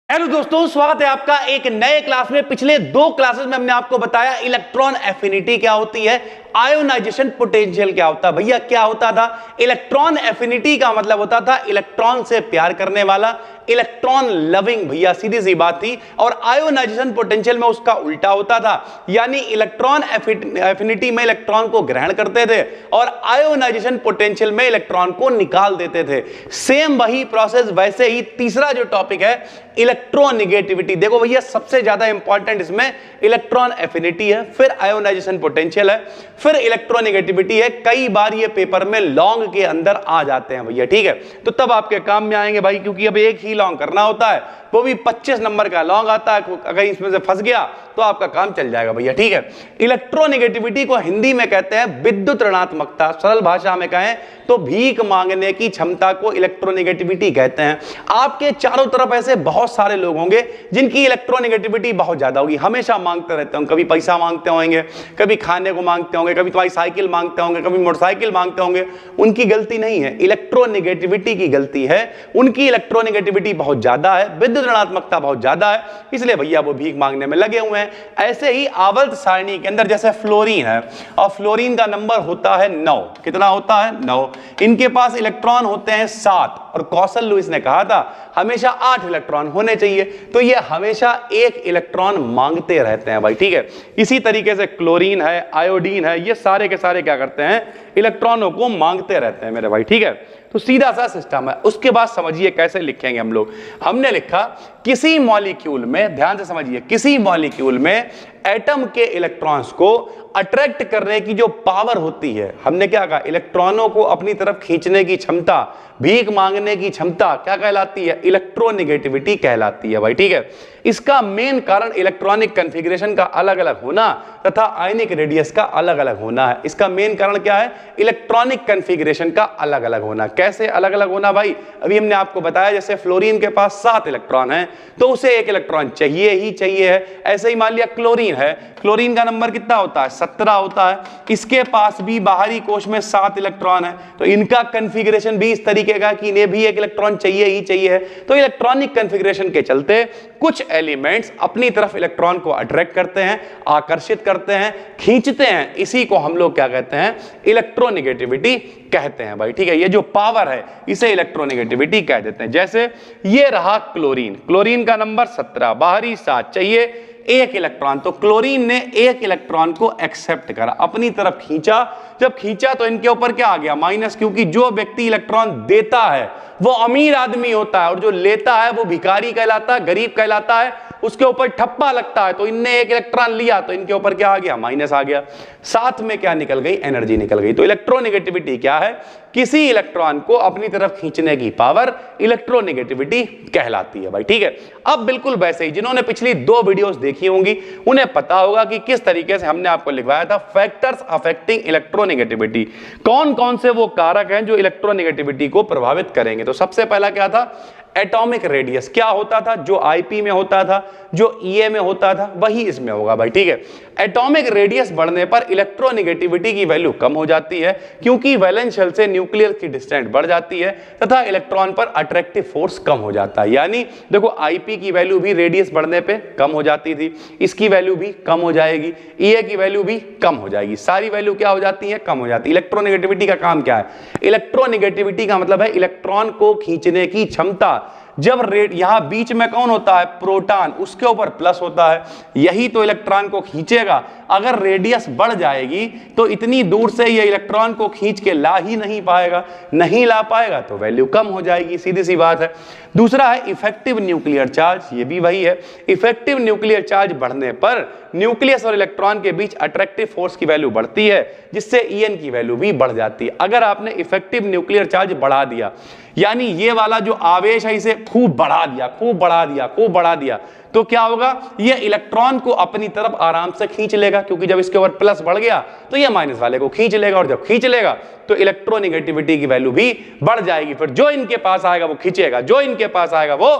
Hello दोस्तों, स्वागत है आपका एक नए क्लास में। पिछले दो क्लासेस में हमने आपको बताया इलेक्ट्रॉन एफिनिटी क्या होती है, आयोनाइजेशन पोटेंशियल क्या होता है। भैया क्या होता था? इलेक्ट्रॉन एफिनिटी का मतलब होता था इलेक्ट्रॉन से प्यार करने वाला, इलेक्ट्रॉन लविंग, भैया सीधी सी बात थी। और आयोनाइजेशन पोटेंशियल में उसका उल्टा होता था, यानी इलेक्ट्रॉन एफिनिटी में इलेक्ट्रॉन को ग्रहण करते थे और आयोनाइजेशन पोटेंशियल में इलेक्ट्रॉन को निकाल देते थे। सेम वही प्रोसेस। वैसे ही तीसरा जो टॉपिक है इलेक्ट्रोनिगेटिविटी, देखो भैया सबसे ज्यादा इंपॉर्टेंट इसमें इलेक्ट्रॉन एफिनिटी है, फिर आयोनाइजेशन पोटेंशियल है, फिर इलेक्ट्रोनिगेटिविटी है। कई बार ये पेपर में लॉन्ग के अंदर आ जाते हैं भैया, ठीक है, तो तब आपके काम में आएंगे भाई, क्योंकि अब एक ही लॉन्ग करना होता है, वो भी 25 नंबर का लॉन्ग आता है। अगर इसमें से फंस गया तो आपका काम चल जाएगा भैया, ठीक है। इलेक्ट्रोनिगेटिविटी को हिंदी में कहते हैं विद्युत ऋणात्मकता, सरल भाषा में कहें तो भीख मांगने की क्षमता को इलेक्ट्रोनिगेटिविटी कहते हैं। आपके चारों तरफ ऐसे बहुत सारे लोग होंगे जिनकी इलेक्ट्रोनिगेटिविटी बहुत ज्यादा होगी, हमेशा मांगते रहते होंगे, कभी पैसा मांगते होंगे, कभी खाने को मांगते होंगे, कभी तुम्हारी साइकिल मांगते होंगे, कभी मोटरसाइकिल मांगते होंगे। उनकी गलती नहीं है, इलेक्ट्रोनिगेटिविटी की गलती है। उनकी इलेक्ट्रोनिगेटिविटी बहुत ज्यादा है, विद्युत ऋणात्मकता बहुत ज्यादा है, इसलिए भैया वो भीख मांगने में लगे हुए हैं। ऐसे ही आवर्त सारणी के अंदर जैसे फ्लोरीन है, और फ्लोरीन का नंबर होता है 9। कितना होता है? 9। इनके पास इलेक्ट्रॉन होते हैं 7, और कौशल लुईस ने कहा था हमेशा 8 इलेक्ट्रॉन होने चाहिए, तो ये हमेशा 1 इलेक्ट्रॉन मांगते रहते हैं भाई, ठीक है। इसी तरीके से क्लोरीन है, आयोडीन है, ये सारे के सारे क्या करते हैं? इलेक्ट्रॉनों को मांगते रहते हैं मेरे भाई, ठीक है। तो सीधा सा सिस्टम है। उसके बाद समझिए कैसे लिखेंगे हम लोग। हमने लिखा किसी मॉलिक्यूल में, ध्यान से समझिए, किसी मॉलिक्यूल में एटम के इलेक्ट्रॉन्स को अट्रैक्ट करने की जो पावर होती है, हमने क्या कहा? इलेक्ट्रॉनों को अपनी तरफ खींचने की क्षमता, भीख मांगने की क्षमता क्या कहलाती है? इलेक्ट्रोनिगेटिविटी कहलाती है भाई, ठीक है। इसका मेन कारण इलेक्ट्रॉनिक कॉन्फ़िगरेशन का अलग अलग होना तथा आयनिक रेडियस का अलग अलग होना है। इसका मेन कारण क्या है? इलेक्ट्रॉनिक कॉन्फ़िगरेशन का अलग अलग होना। कैसे अलग अलग होना भाई? अभी हमने आपको बताया, जैसे फ्लोरीन के पास 7 इलेक्ट्रॉन है तो उसे 1 इलेक्ट्रॉन चाहिए ही चाहिए है। ऐसे ही मान लिया क्लोरीन है, क्लोरीन का नंबर कितना होता है? 17 होता है। इसके पास भी बाहरी कोश में 7 इलेक्ट्रॉन है, तो इनका कॉन्फ़िगरेशन भी इस तरीके का कि इन्हें भी 1 इलेक्ट्रॉन चाहिए ही चाहिए है। तो इलेक्ट्रॉनिक कॉन्फ़िगरेशन के चलते कुछ एलिमेंट्स अपनी तरफ इलेक्ट्रॉन को अट्रैक्ट करते हैं, आकर्षित करते हैं, खींचते हैं। इसी को हम लोग क्या कहते हैं? इलेक्ट्रोनिगेटिविटी कहते हैं भाई, ठीक है। ये जो पावर है इसे इलेक्ट्रोनिगेटिविटी कह देते हैं। जैसे ये रहा क्लोरीन, क्लोरीन का नंबर 17, बाहरी 7 चाहिए, 1 इलेक्ट्रॉन, तो क्लोरीन ने 1 इलेक्ट्रॉन को एक्सेप्ट करा, अपनी तरफ खींचा। जब खींचा तो इनके ऊपर क्या आ गया? माइनस, क्योंकि जो व्यक्ति इलेक्ट्रॉन देता है वो अमीर आदमी होता है और जो लेता है वो भिखारी कहलाता है, गरीब कहलाता है, उसके ऊपर ठप्पा लगता है। तो इनने 1 इलेक्ट्रॉन लिया तो इनके ऊपर क्या आ गया? माइनस आ गया। साथ में क्या निकल गई? एनर्जी निकल गई। तो इलेक्ट्रोनिगेटिविटी क्या है? किसी इलेक्ट्रॉन को अपनी तरफ खींचने की पावर इलेक्ट्रोनिगेटिविटी कहलाती है भाई, ठीक है। अब बिल्कुल वैसे ही जिन्होंने पिछली 2 वीडियोस देखी होंगी उन्हें पता होगा कि किस तरीके से हमने आपको लिखवाया था फैक्टर्स अफेक्टिंग इलेक्ट्रोनिगेटिविटी। कौन कौन से वो कारक हैं जो इलेक्ट्रोनिगेटिविटी को प्रभावित करेंगे। तो सबसे पहला क्या था? Atomic radius. क्या होता था? जो आईपी में होता था, जो ईए में होता था, वही इसमें होगा भाई, ठीक है। एटॉमिक रेडियस बढ़ने पर इलेक्ट्रोनिगेटिविटी की वैल्यू कम हो जाती है, क्योंकि वैलेंस शेल से न्यूक्लियर की डिस्टेंस बढ़ जाती है तथा इलेक्ट्रॉन पर अट्रैक्टिव फोर्स कम हो जाता है। यानी देखो, आईपी की वैल्यू भी रेडियस बढ़ने पे कम हो जाती थी, इसकी वैल्यू भी कम हो जाएगी, ईए की वैल्यू भी कम हो जाएगी, सारी वैल्यू क्या हो जाती है? कम हो जाती है। इलेक्ट्रोनिगेटिविटी का काम क्या है? इलेक्ट्रोनिगेटिविटी का मतलब है इलेक्ट्रॉन को खींचने की क्षमता। जब यहां बीच में कौन होता है? प्रोटॉन, उसके ऊपर प्लस होता है, यही तो इलेक्ट्रॉन को खींचेगा। अगर रेडियस बढ़ जाएगी तो इतनी दूर से ये इलेक्ट्रॉन को खींच के ला ही नहीं पाएगा, नहीं ला पाएगा तो वैल्यू कम हो जाएगी, सीधी सी बात है। दूसरा है इफेक्टिव न्यूक्लियर चार्ज, ये भी वही है। इफेक्टिव न्यूक्लियर चार्ज बढ़ने पर न्यूक्लियस और इलेक्ट्रॉन के बीच अट्रैक्टिव फोर्स की वैल्यू बढ़ती है, जिससे ईएन की वैल्यू भी बढ़ जाती है। अगर आपने इफेक्टिव न्यूक्लियर चार्ज बढ़ा दिया, यानी ये वाला जो आवेश है इसे खूब बढ़ा दिया, खूब बढ़ा दिया, खूब बढ़ा दिया, तो क्या होगा? ये इलेक्ट्रॉन को अपनी तरफ आराम से खींच लेगा, क्योंकि जब इसके ऊपर प्लस बढ़ गया तो ये माइनस वाले को खींच लेगा, और जब खींच लेगा तो इलेक्ट्रोनिगेटिविटी की वैल्यू भी बढ़ जाएगी। फिर जो इनके पास आएगा वो खींचेगा, जो इनके पास आएगा वो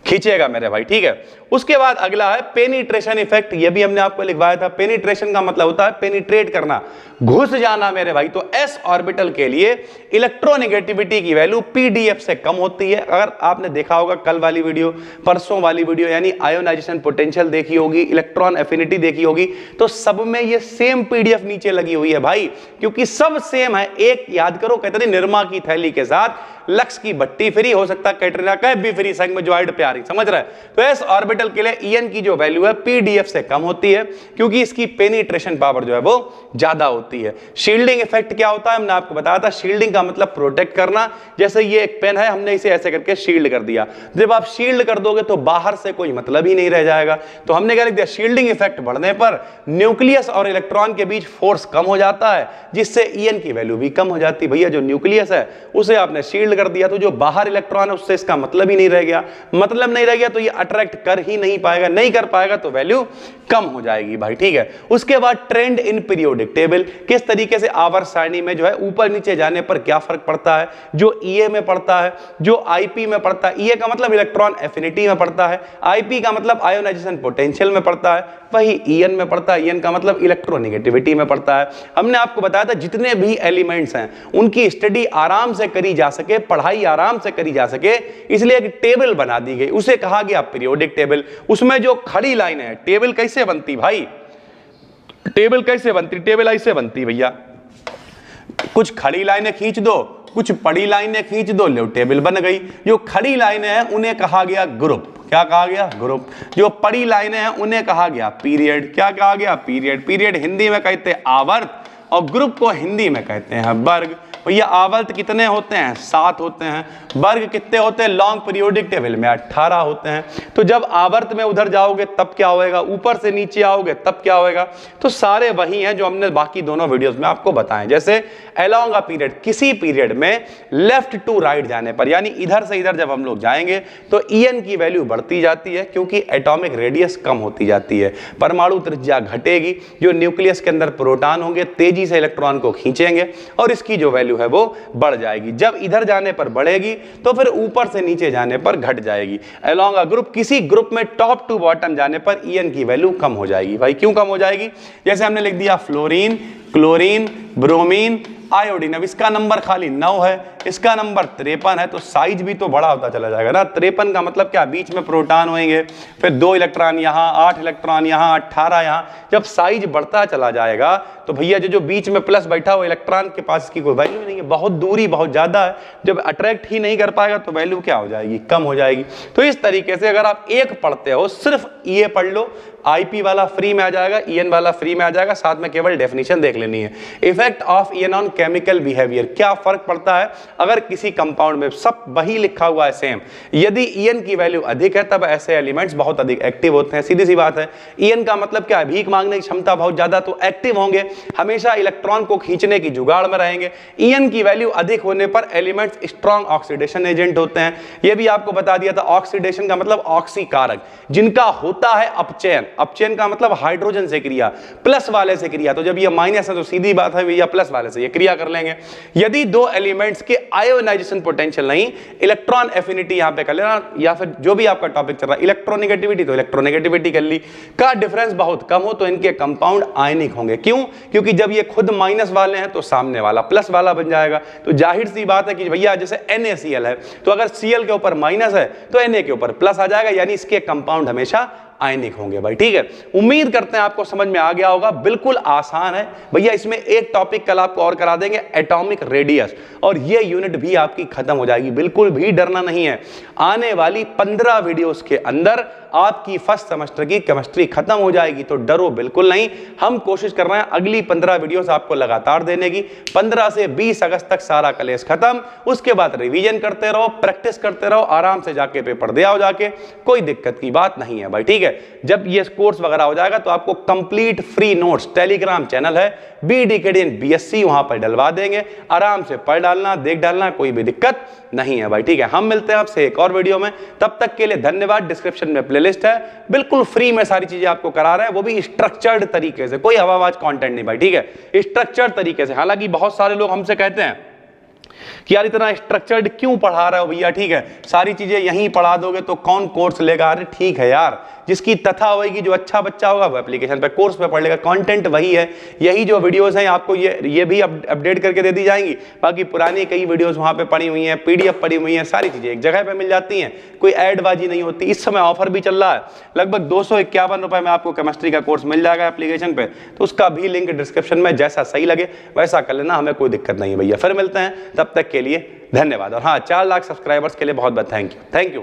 खींचेगा मेरे भाई, ठीक है। उसके बाद अगला है पेनिट्रेशन इफेक्ट, ये भी हमने आपको लिखवाया था। पेनिट्रेशन का मतलब होता है पेनिट्रेट करना, घुस जाना मेरे भाई। तो s ऑर्बिटल के लिए इलेक्ट्रोनेगेटिविटी की वैल्यू pdf से कम होती है। अगर आपने देखा होगा कल वाली वीडियो, परसों वाली वीडियो, यानी आयोनाइजेशन पोटेंशियल देखी होगी, इलेक्ट्रॉन एफिनिटी देखी होगी, तो सब में ये सेम pdf नीचे लगी हुई है भाई, क्योंकि सब सेम है। एक याद करो, कहते थे निरमा की थैली के साथ लक्स की भट्टी फ्री, हो सकता है कैटरीना कैफ भी फ्री, संग में ज्वाइंट प्यारी, समझ रहे हैं। तो s ऑर्बिटल के लिए En की जो वैल्यू है pdf से कम होती है, क्योंकि इसकी पेनिट्रेशन पावर जो है वो ज्यादा होती है। शील्डिंग इफेक्ट क्या होता है, हमने आपको बताया था। शील्डिंग का मतलब प्रोटेक्ट करना। जैसे ये एक पेन है, हमने इसे ऐसे करके शील्ड कर दिया। जब आप शील्ड कर दोगे तो बाहर से कोई मतलब ही नहीं रह जाएगा। तो हमने क्या लिख दिया, शील्डिंग इफेक्ट बढ़ने पर न्यूक्लियस और इलेक्ट्रॉन के बीच फोर्स कम हो जाता है, जिससे En की वैल्यू भी कम हो जाती है। भैया जो न्यूक्लियस है उसे आपने शील्ड कर दिया, तो जो बाहर इलेक्ट्रॉन है उससे इसका मतलब ही नहीं रह गया। मतलब नहीं रह गया तो ये अट्रैक्ट कर ही नहीं पाएगा, नहीं कर पाएगा तो वैल्यू कम हो जाएगी भाई, ठीक है। उसके बाद ट्रेंड इन पीरियोडिक टेबल, किस तरीके से आवर्त सारणी में जो है ऊपर नीचे जाने पर क्या फर्क पड़ता है, जो ईए में पड़ता है, जो आईपी में पड़ता है। ईए का मतलब इलेक्ट्रॉन एफिनिटी में पड़ता है, आईपी का मतलब आयोनाइजेशन पोटेंशियल में पड़ता है, वही ईएन में पड़ता है। ईएन का मतलब इलेक्ट्रोनेगेटिविटी में पड़ता है। हमने आपको बताया था जितने भी एलिमेंट्स हैं उनकी स्टडी आराम से करी जा सके, पढ़ाई आराम से करी जा सके, इसलिए एक टेबल बना दी गई, उसे कहा गया पीरियोडिक टेबल। उसमें जो खड़ी लाइन है, टेबल कैसे बनती भाई, टेबल कैसे बनती, टेबल ऐसे बनती भैया, कुछ खड़ी लाइनें खींच दो, कुछ पड़ी लाइनें खींच दो, लो टेबल बन गई। जो खड़ी लाइनें हैं उन्हें कहा गया ग्रुप, क्या कहा गया, ग्रुप। जो पड़ी लाइनें हैं उन्हें कहा गया पीरियड, क्या कहा गया, पीरियड। पीरियड हिंदी में कहते हैं आवर्त, और ग्रुप को हिंदी में कहते हैं वर्ग। भैया आवर्त कितने होते हैं, 7 होते हैं। वर्ग कितने होते हैं, लॉन्ग पीरियोडिक टेबल में 18 होते हैं। तो जब आवर्त में उधर जाओगे तब क्या होएगा, ऊपर से नीचे आओगे तब क्या होएगा, तो सारे वही हैं जो हमने बाकी दोनों वीडियोस में आपको बताएं। जैसे अलोंग अ पीरियड, किसी पीरियड में लेफ्ट टू राइट जाने पर, यानी इधर से इधर जब हम लोग जाएंगे तो En की वैल्यू बढ़ती जाती है, क्योंकि एटॉमिक रेडियस कम होती जाती है, परमाणु त्रिज्या घटेगी, जो न्यूक्लियस के अंदर प्रोटॉन होंगे तेजी से इलेक्ट्रॉन को खींचेंगे और इसकी जो वैल्यू है वो बढ़ जाएगी। जब इधर जाने पर बढ़ेगी तो फिर ऊपर से नीचे जाने पर घट जाएगी। अलोंग अ ग्रुप, किसी ग्रुप में टॉप टू बॉटम जाने पर En की वैल्यू कम हो जाएगी। भाई क्यों कम हो जाएगी, जैसे हमने लिख दिया फ्लोरीन, क्लोरीन, ब्रोमीन, आयोडीन। अब इसका नंबर खाली 9 है, इसका नंबर 53 है, तो साइज भी तो बड़ा होता चला जाएगा ना। 53 का मतलब क्या, बीच में प्रोटॉन होंगे, फिर 2 इलेक्ट्रॉन यहाँ, 8 इलेक्ट्रॉन यहाँ, 18 यहाँ। जब साइज बढ़ता चला जाएगा तो भैया जो बीच में प्लस बैठा हुआ इलेक्ट्रॉन के पास इसकी कोई वैल्यू नहीं है, बहुत दूरी बहुत ज्यादा है। जब अट्रैक्ट ही नहीं कर पाएगा तो वैल्यू क्या हो जाएगी, कम हो जाएगी। तो इस तरीके से अगर आप एक पढ़ते हो, सिर्फ ये पढ़ लो, आईपी वाला फ्री में आ जाएगा, ईएन वाला फ्री में आ जाएगा, साथ में केवल डेफिनेशन देख लेनी है। Effect of EN on chemical behaviour, क्या फर्क पड़ता है अगर किसी कंपाउंड में, सब वही लिखा हुआ है सेम। यदि ईएन की वैल्यू अधिक है तब ऐसे एलिमेंट्स बहुत अधिक एक्टिव होते हैं, सीधी सी बात है। ईएन का मतलब क्या है, भीख मांगने की क्षमता बहुत ज्यादा, तो एक्टिव होंगे, हमेशा इलेक्ट्रॉन को खींचने की जुगाड़ में रहेंगे। ईएन की वैल्यू अधिक होने पर एलिमेंट्स स्ट्रॉन्ग ऑक्सीडेशन एजेंट होते हैं। यह भी आपको बता दिया था, ऑक्सीडेशन का मतलब ऑक्सीकारक, जिनका होता है अपचयन। अपचयन का मतलब हाइड्रोजन से क्रिया, प्लस वाले से क्रिया। तो जब ये माइनस है तो सीधी बात है भैया प्लस वाले से ये क्रिया कर लेंगे। यदि दो एलिमेंट्स के आयोनाइजेशन पोटेंशियल नहीं, इलेक्ट्रॉन एफिनिटी यहां पे कर लेना, या फिर जो भी आपका टॉपिक चल रहा है इलेक्ट्रोनेगेटिविटी, तो इलेक्ट्रोनेगेटिविटी कर ली, का डिफरेंस बहुत कम हो तो इनके कंपाउंड आयनिक होंगे। क्यों, क्योंकि जब ये खुद माइनस वाले हैं तो सामने वाला प्लस वाला बन जाएगा। तो जाहिर सी बात है कि भैया जैसे NaCl है, तो अगर Cl के ऊपर माइनस है तो Na के ऊपर प्लस आ जाएगा, यानी इसके कंपाउंड हमेशा आयनिक होंगे भाई, ठीक है। उम्मीद करते हैं आपको समझ में आ गया होगा, बिल्कुल आसान है भैया। इसमें एक टॉपिक कल आपको और करा देंगे, एटॉमिक रेडियस, और ये यूनिट भी आपकी खत्म हो जाएगी, बिल्कुल भी डरना नहीं है। आने वाली 15 वीडियोस के अंदर आपकी फर्स्ट सेमेस्टर की केमिस्ट्री खत्म हो जाएगी, तो डरो बिल्कुल नहीं। हम कोशिश कर रहे हैं अगली 15 वीडियोस आपको लगातार देने की। 15 से 20 अगस्त तक सारा कलेश खत्म, उसके बाद रिवीजन करते रहो, प्रैक्टिस करते रहो, आराम से जाके पेपर दे आओ जाके, कोई दिक्कत की बात नहीं है भाई, ठीक है। जब ये कोर्स वगैरह हो जाएगा तो आपको complete free notes, Telegram channel है BDKD BSc, वहां पर डलवा देंगे, आराम से पढ़ डालना, देख डालना, कोई भी दिक्कत नहीं है भाई, ठीक है। हम मिलते हैं आपसे एक और वीडियो में, तब तक के लिए धन्यवाद। डिस्क्रिप्शन में प्लेलिस्ट है, बिल्कुल फ्री में सारी चीजें आपको करा रहे हैं, वो भी स्ट्रक्चर्ड तरीके से, कोई हवाबाज कंटेंट नहीं भाई, ठीक है, स्ट्रक्चर्ड तरीके से। हालांकि बहुत सारे लोग हमसे कहते हैं कि यार इतना स्ट्रक्चर्ड क्यों पढ़ा रहे हो भैया, ठीक है सारी चीजें यहीं पढ़ा दोगे तो कौन कोर्स लेगा। अरे ठीक है यार, जिसकी तथा होगी, जो अच्छा बच्चा होगा वो एप्लीकेशन पे कोर्स पे पढ़ लेगा, कंटेंट वही है। यही जो वीडियोस हैं आपको ये भी अपडेट करके दे दी जाएंगी। बाकी पुरानी कई वीडियोस वहां पे पड़ी हुई हैं, पीडीएफ पड़ी हुई हैं, सारी चीजें एक जगह पे मिल जाती हैं, कोई एडबाजी नहीं होती। इस समय ऑफर भी चल रहा है, लगभग 251 रुपए में आपको केमिस्ट्री का कोर्स मिल जाएगा एप्लीकेशन पे, तो उसका भी लिंक डिस्क्रिप्शन में, जैसा सही लगे वैसा कर लेना, हमें कोई दिक्कत नहीं है भैया। फिर मिलते हैं, तब तक के लिए धन्यवाद। और हाँ, 4 लाख सब्सक्राइबर्स के लिए बहुत बहुत थैंक यू भाई।